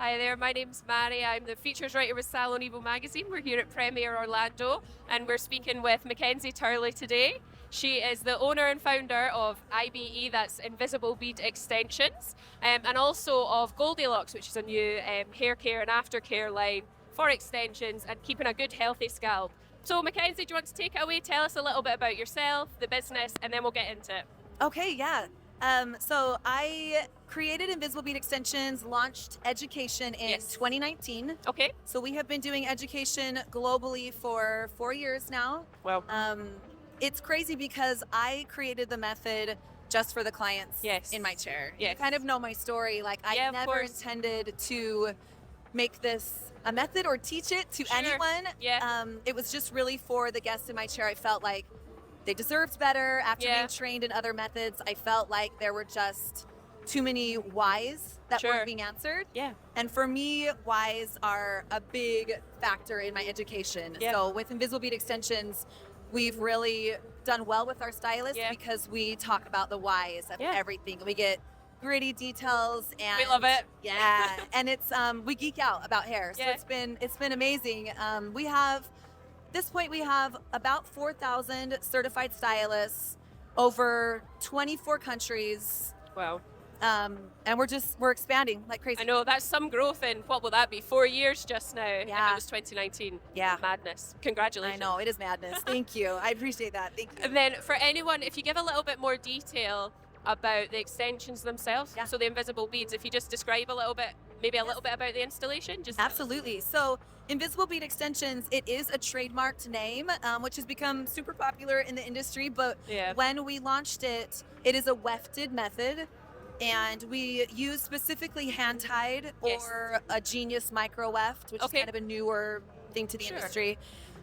Hi there, my name's Mary. I'm the features writer with Salon EVO magazine. We're here at Premiere Orlando and we're speaking with McKenzie Turley today. She is the owner and founder of IBE, that's Invisible Bead Extensions, and also of Goldilocks, which is a new hair care and aftercare line for extensions and keeping a good healthy scalp. So Mackenzie, do you want to take it away? Tell us a little bit about yourself, the business, and then we'll get into it. Okay, yeah. So I created Invisible Bead Extensions, launched education in 2019. Okay. So we have been doing education globally for 4 years now. Well, It's crazy because I created the method just for the clients Yes. in my chair. Yes. You kind of know my story. Like I Yeah, of never course. intended to make this a method or teach it to Sure. anyone. Yeah. It was just really for the guests in my chair. I felt like they deserved better. After Yeah. being trained in other methods, I felt like there were just too many whys that Sure. weren't being answered. Yeah. And for me, whys are a big factor in my education. Yeah. So with Invisible Bead Extensions, we've really done well with our stylists Yeah. because we talk about the whys of Yeah. everything. We get gritty details and We love it. Yeah. And it's we geek out about hair. So Yeah. it's been amazing. We have this point we have about 4,000 certified stylists over 24 countries. Wow. And we're expanding like crazy. I know that's some growth in, what will that be, 4 years just now? If Yeah. it was 2019. Yeah. Madness. I Congratulations. know, it is madness. Thank you. I appreciate that. Thank you. And then for anyone, if you give a little bit more detail about the extensions themselves, Yeah. so the invisible beads, if you just describe a little bit, maybe a little bit about the installation. Just Absolutely. So Invisible Bead Extensions, it is a trademarked name, which has become super popular in the industry. But Yeah. when we launched it, it is a wefted method. And we use specifically hand-tied Yes. or a Genius micro weft, which Okay. is kind of a newer thing to the Sure. industry.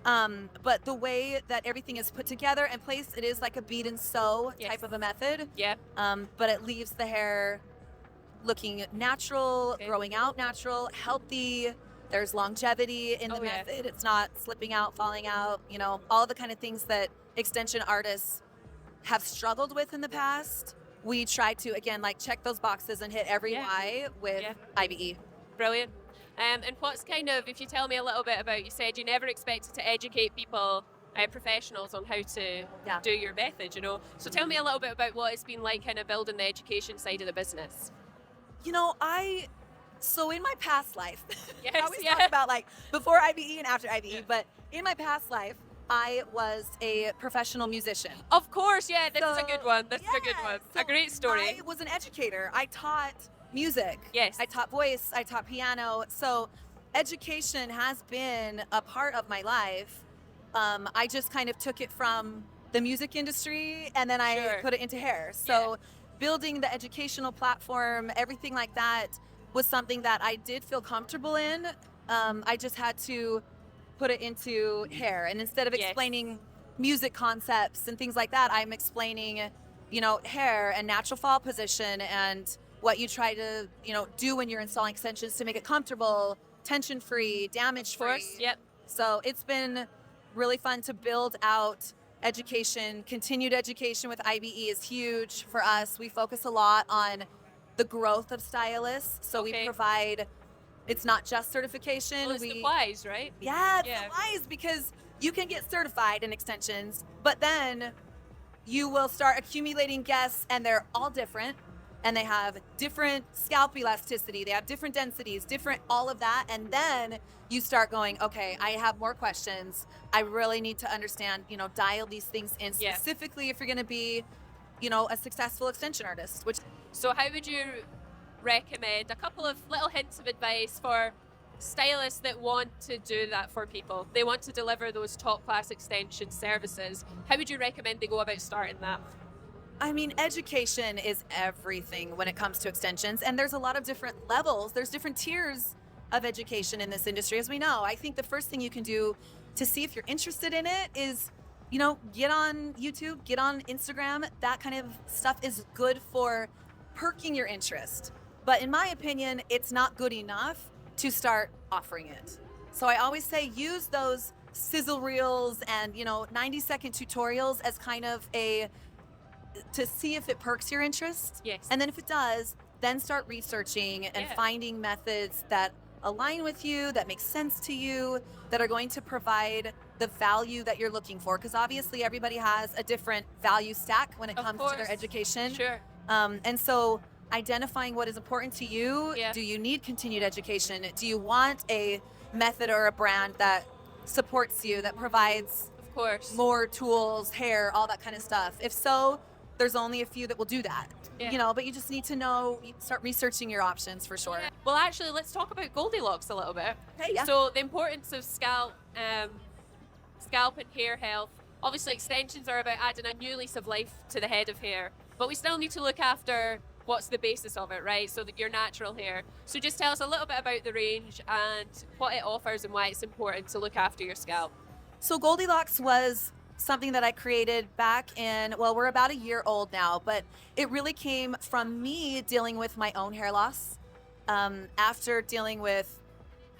But the way that everything is put together and placed, it is like a bead and sew Yes. type of a method. Yeah. But it leaves the hair looking natural, Okay. growing out natural, healthy. There's longevity in the Oh, yeah. method. It's not slipping out, falling out, all the kind of things that extension artists have struggled with in the past. We try to, again, like check those boxes and hit every Yeah. Y with Yeah. IBE. Brilliant. And what's kind of, if you tell me a little bit about, you said you never expected to educate people, professionals on how to Yeah. do your method, So tell me a little bit about what it's been like kind of building the education side of the business. So in my past life, Yes, I always yeah. talk about like before IBE and after IBE, Yeah. but in my past life, I was a professional musician. Of course, yeah, this is a So, good one. This is a good yeah, one. so A great story. I was an educator. I taught music. Yes. I taught voice. I taught piano. So education has been a part of my life. I just kind of took it from the music industry and then I Sure. put it into hair. So building the educational platform, everything like that was something that I did feel comfortable in. I just had to put it into hair. And instead of Yes. explaining music concepts and things like that, I'm explaining, hair and natural fall position and what you try to, do when you're installing extensions to make it comfortable, tension free, damage Of free. course, yep. So it's been really fun to build out education. Continued education with IBE is huge for us. We focus a lot on the growth of stylists. So Okay. we provide, it's not just certification. Well, it's we the whys, right? yeah, it's Yeah. wise because you can get certified in extensions, but then you will start accumulating guests and they're all different and they have different scalp elasticity, they have different densities, different all of that. And then you start going, okay, I have more questions. I really need to understand, dial these things in Yeah. specifically if you're going to be, a successful extension artist, which So how would you recommend a couple of little hints of advice for stylists that want to do that for people? They want to deliver those top class extension services. How would you recommend they go about starting that? Education is everything when it comes to extensions, and there's a lot of different levels. There's different tiers of education in this industry, as we know. I think the first thing you can do to see if you're interested in it is, get on YouTube, get on Instagram. That kind of stuff is good for perking your interest. But in my opinion, it's not good enough to start offering it. So I always say use those sizzle reels and, 90-second tutorials as kind of to see if it perks your interest. Yes. And then if it does, then start researching and Yeah. finding methods that align with you, that make sense to you, that are going to provide the value that you're looking for. Because obviously everybody has a different value stack when it Of comes to course. their education. Sure. And so identifying what is important to you. Yeah. Do you need continued education? Do you want a method or a brand that supports you, that provides Of course. more tools, hair, all that kind of stuff? If so, there's only a few that will do that. Yeah. But you just need to know, start researching your options for sure. Yeah. Well, actually, let's talk about Goldilocks a little bit. Okay, yeah. So the importance of scalp and hair health. Obviously, extensions are about adding a new lease of life to the head of hair, but we still need to look after what's the basis of it, right? So that your natural hair. So just tell us a little bit about the range and what it offers and why it's important to look after your scalp. So Goldilocks was something that I created back in, well, we're about a year old now, but it really came from me dealing with my own hair loss after dealing with,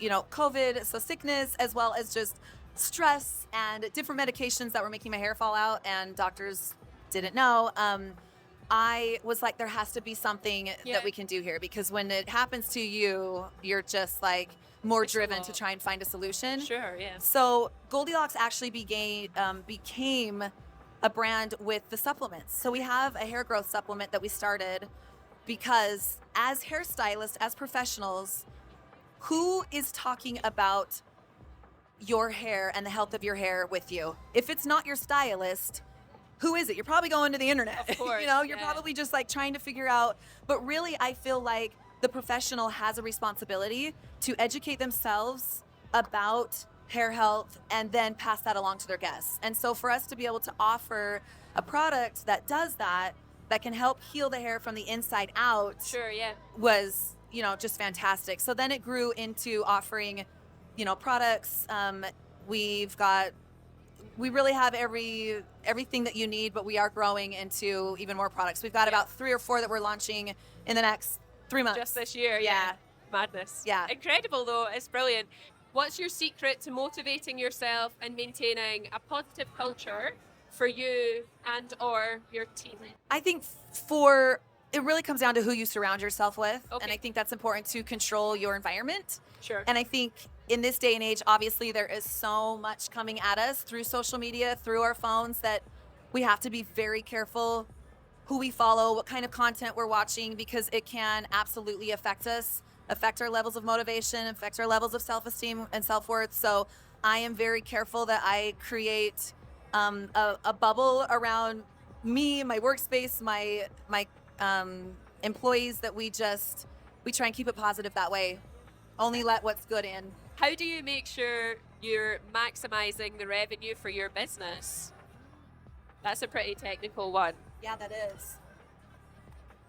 COVID, so sickness, as well as just stress and different medications that were making my hair fall out, and doctors didn't know. I was like, there has to be something Yeah. that we can do here, because when it happens to you, you're just like more It's a driven to lot. try and find a solution. Sure, yeah. So Goldilocks actually became a brand with the supplements. So we have a hair growth supplement that we started because as hairstylists, as professionals, who is talking about your hair and the health of your hair with you? If it's not your stylist, who is it? You're probably going to the internet. Of course, You're yeah. probably just like trying to figure out. But really, I feel like the professional has a responsibility to educate themselves about hair health and then pass that along to their guests. And so for us to be able to offer a product that does that, that can help heal the hair from the inside out, Sure, yeah. was, just fantastic. So then it grew into offering, products. We really have everything that you need, but we are growing into even more products. We've got about 3 or 4 that we're launching in the next 3 months. Just this year, yeah. Madness. Yeah. Incredible, though. It's brilliant. What's your secret to motivating yourself and maintaining a positive culture for you and or your team? I think it really comes down to who you surround yourself with. Okay. And I think that's important to control your environment. Sure. And I think in this day and age, obviously there is so much coming at us through social media, through our phones, that we have to be very careful who we follow, what kind of content we're watching, because it can absolutely affect us, affect our levels of motivation, affect our levels of self-esteem and self-worth. So I am very careful that I create a bubble around me, my workspace, my employees, that we try and keep it positive that way. Only let what's good in. How do you make sure you're maximizing the revenue for your business? That's a pretty technical one. Yeah, that is.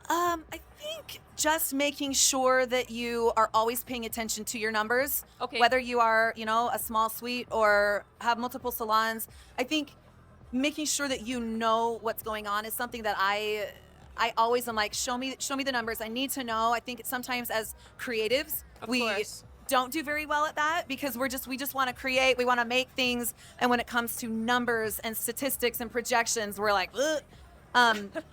I think just making sure that you are always paying attention to your numbers. Okay. Whether you are, a small suite or have multiple salons, I think making sure that you know what's going on is something that I always am like, show me the numbers. I need to know. I think sometimes as creatives, Of we course. don't do very well at that, because we just want to create, we want to make things, and when it comes to numbers and statistics and projections, we're like, ugh.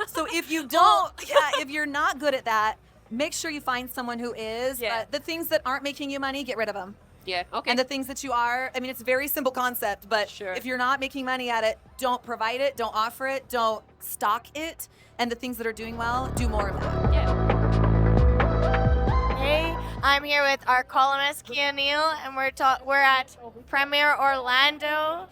So if you don't, if you're not good at that, make sure you find someone who is. Yeah. The things that aren't making you money, get rid of them. Yeah, okay. And the things that you are, it's a very simple concept, but Sure. if you're not making money at it, don't provide it, don't offer it, don't stock it. And the things that are doing well, do more of that. Yeah. Hey, I'm here with our columnist Keya Neal, and we're at Premiere Orlando.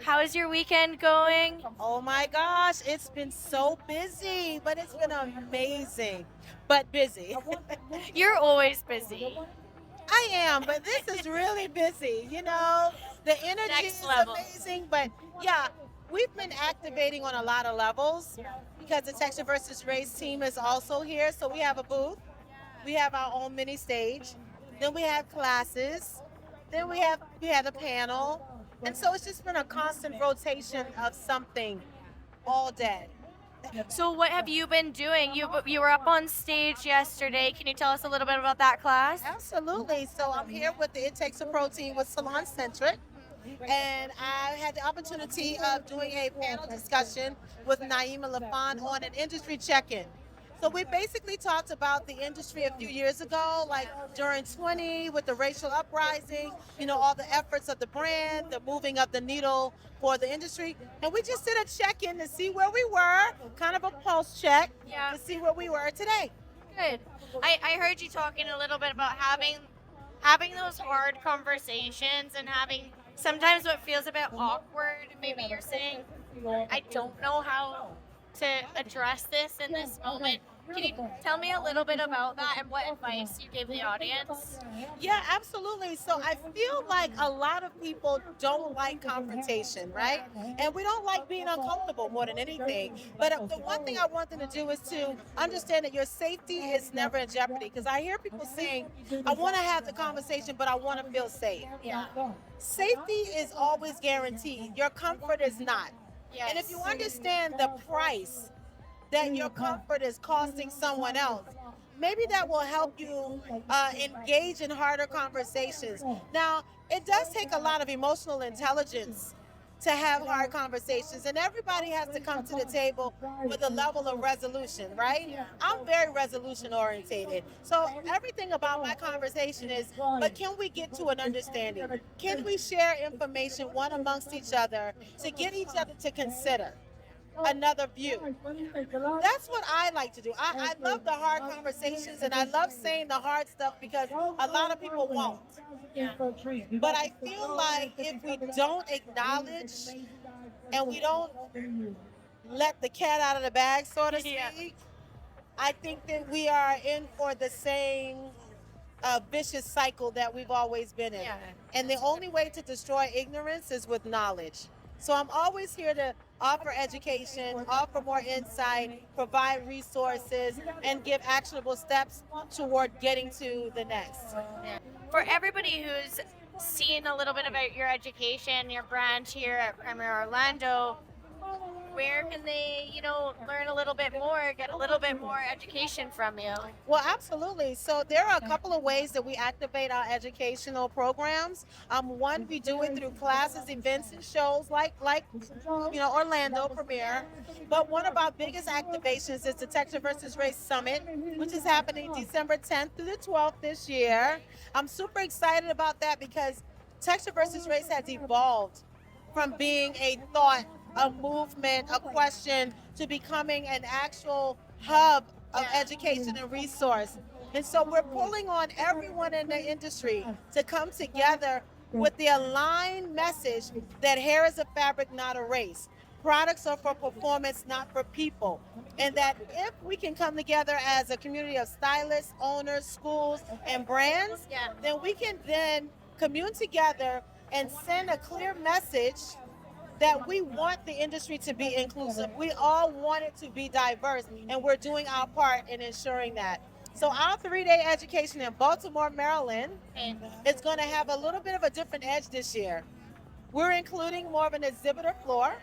How is your weekend going? Oh my gosh, it's been so busy, but it's been amazing, but busy. You're always busy. I am, but this is really busy. The energy Next is level. amazing, but yeah, we've been activating on a lot of levels because the Texture versus Race team is also here. So we have a booth, we have our own mini stage, then we have classes, then we had a panel, and so it's just been a constant rotation of something all day. So what have you been doing? You were up on stage yesterday. Can you tell us a little bit about that class? Absolutely. So I'm here with the It Takes a Protein with Salon Centric. And I had the opportunity of doing a panel discussion with Naima Lafon on an industry check-in. So we basically talked about the industry a few years ago, like during 20 with the racial uprising, all the efforts of the brand, the moving of the needle for the industry. And we just did a check-in to see where we were, kind of a pulse check Yeah. to see where we were today. Good. I heard you talking a little bit about having those hard conversations and having sometimes what feels a bit awkward. Maybe you're saying, I don't know how to address this in this moment. Can you tell me a little bit about that and what advice you give the audience? Yeah, absolutely. So I feel like a lot of people don't like confrontation, right? And we don't like being uncomfortable more than anything. But the one thing I want them to do is to understand that your safety is never in jeopardy. Because I hear people saying, I want to have the conversation, but I want to feel safe. Yeah. Safety is always guaranteed. Your comfort is not. Yes. And if you understand the price that your comfort is costing someone else, maybe that will help you engage in harder conversations. Now, it does take a lot of emotional intelligence to have hard conversations, and everybody has to come to the table with a level of resolution, right? I'm very resolution orientated. So everything about my conversation is, but can we get to an understanding? Can we share information one amongst each other to get each other to consider another view? That's what I like to do. I love the hard conversations, and I love saying the hard stuff because a lot of people won't. But I feel like if we don't acknowledge and we don't let the cat out of the bag, so to speak, I think that we are in for the same vicious cycle that we've always been in. Yeah. And the only way to destroy ignorance is with knowledge. So I'm always here to offer education, offer more insight, provide resources, and give actionable steps toward getting to the next. For everybody who's seen a little bit about your education, your brand here at Premier Orlando, where can they, learn a little bit more, get a little bit more education from you? Well, absolutely. So there are a couple of ways that we activate our educational programs. One, we do it through classes, events, and shows like Orlando Premier. But one of our biggest activations is the Texture versus Race Summit, which is happening December 10th through the 12th this year. I'm super excited about that because Texture versus Race has evolved from being a thought, a movement, a question, to becoming an actual hub of education and resource. And so we're pulling on everyone in the industry to come together with the aligned message that hair is a fabric, not a race. Products are for performance, not for people. And that if we can come together as a community of stylists, owners, schools, and brands, then we can then commune together and send a clear message that we want the industry to be inclusive. We all want it to be diverse, and we're doing our part in ensuring that. So our 3-day education in Baltimore, Maryland, is going to have a little bit of a different edge this year. We're including more of an exhibitor floor.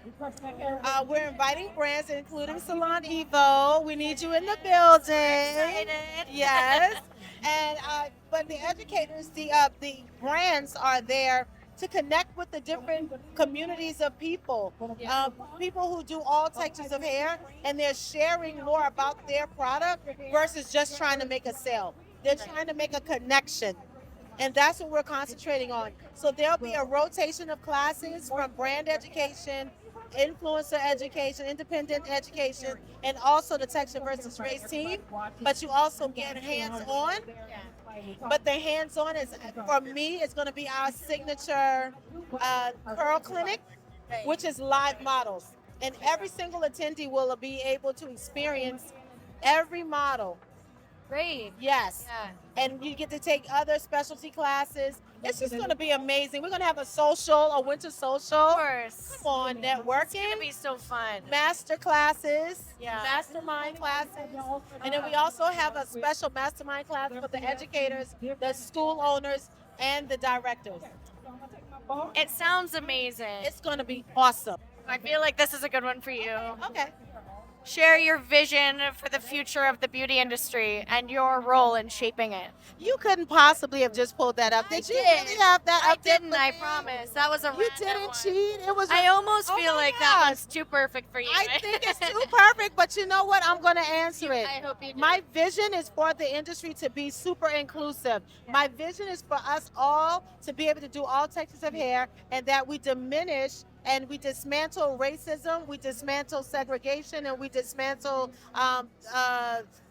We're inviting brands, including Salon EVO. We need you in the building. Excited. Yes. And but the educators, the brands are there to connect with the different communities of people, people who do all textures of hair, and they're sharing more about their product versus just trying to make a sale. They're trying to make a connection. And that's what we're concentrating on. So there'll be a rotation of classes from brand education, influencer education, independent education, and also the Texture versus Race team. But you also get hands-on. But the hands-on is, for me, it's going to be our signature curl clinic, which is live models. And every single attendee will be able to experience every model. Great. Yes. Yeah. And you get to take other specialty classes. It's just going to be amazing. We're going to have a winter social. Of course. Come on, networking. It's going to be so fun. Master classes, Yeah. mastermind classes. And then we also have a special mastermind class for the educators, the school owners, and the directors. It sounds amazing. It's going to be awesome. I feel like this is a good one for you. Okay. share your vision for the future of the beauty industry and your role in shaping it. You couldn't possibly have just pulled that up. Did you really have that I up there didn't, for I me? promise. That was a You random didn't one. cheat. It was. I almost Oh feel my like that gosh. one's too perfect for you. I think it's too perfect, but you know what? I'm going to answer it. I hope you do. My vision is for the industry to be super inclusive. My vision is for us all to be able to do all textures of hair, and that we diminish and we dismantle racism, we dismantle segregation, and we dismantle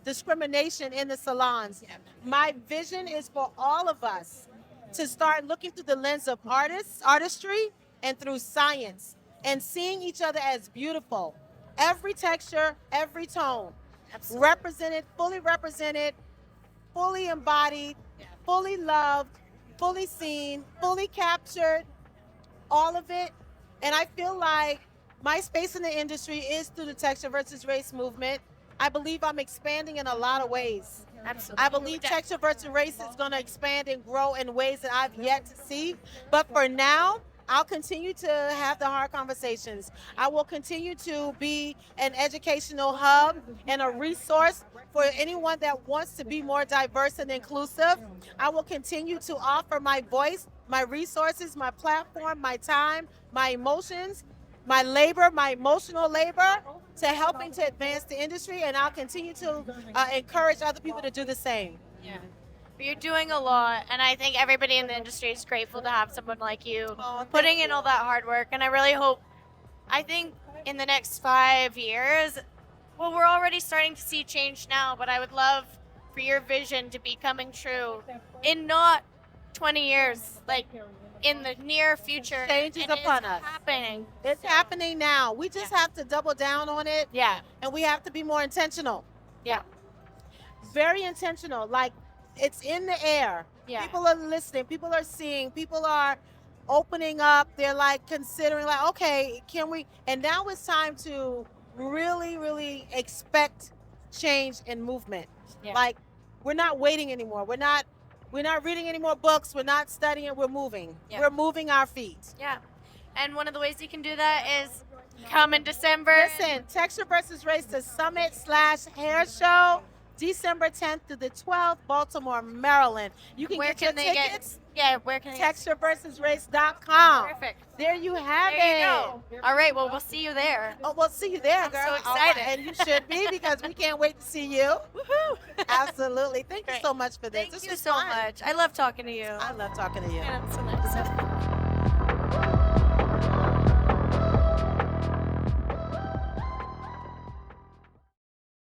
discrimination in the salons. My vision is for all of us to start looking through the lens of artistry, and through science, and seeing each other as beautiful. Every texture, every tone, represented, fully embodied, fully loved, fully seen, fully captured, all of it. And I feel like my space in the industry is through the texture versus race movement. I believe I'm expanding in a lot of ways. Absolutely. I believe texture versus race is going to expand and grow in ways that I've yet to see. But for now, I'll continue to have the hard conversations. I will continue to be an educational hub and a resource for anyone that wants to be more diverse and inclusive. I will continue to offer my voice, my resources, my platform, my time, my emotions, my labor, my emotional labor to helping to advance the industry, and I'll continue to encourage other people to do the same. Yeah. You're doing a lot, and I think everybody in the industry is grateful to have someone like you putting in all that hard work. And I really hope, I think in the next 5 years, well, we're already starting to see change now, but I would love for your vision to be coming true in not 20 years, like in the near future. Change is And upon it's us. happening. It's happening now. We just have to double down on it, Yeah. and we have to be more intentional. Yeah. Very intentional. Like, it's in the air. Yeah. People are listening. People are seeing. People are opening up. They're like considering, like, okay, can we? And now it's time to really, really expect change and movement. Yeah. Like, we're not waiting anymore. We're not reading any more books. We're not studying. We're moving. Yeah. We're moving our feet. Yeah. And one of the ways you can do that is come in December. Listen, Texture versus Race, the Summit/Hair Show, December 10th through the 12th, Baltimore, Maryland. You can Where get can your they tickets. Yeah, where can they get? TextureVersusRace.com. Perfect. There you have There it. you go. All right, well, we'll see you there. Oh, we'll see you there, I'm girl. so All right, excited. and you should be, because we can't wait to see you. Woohoo! Absolutely. Thank you Great. so much for this. Thank This you was so fun. much. I love talking to you. I love talking to you. Yeah, so nice.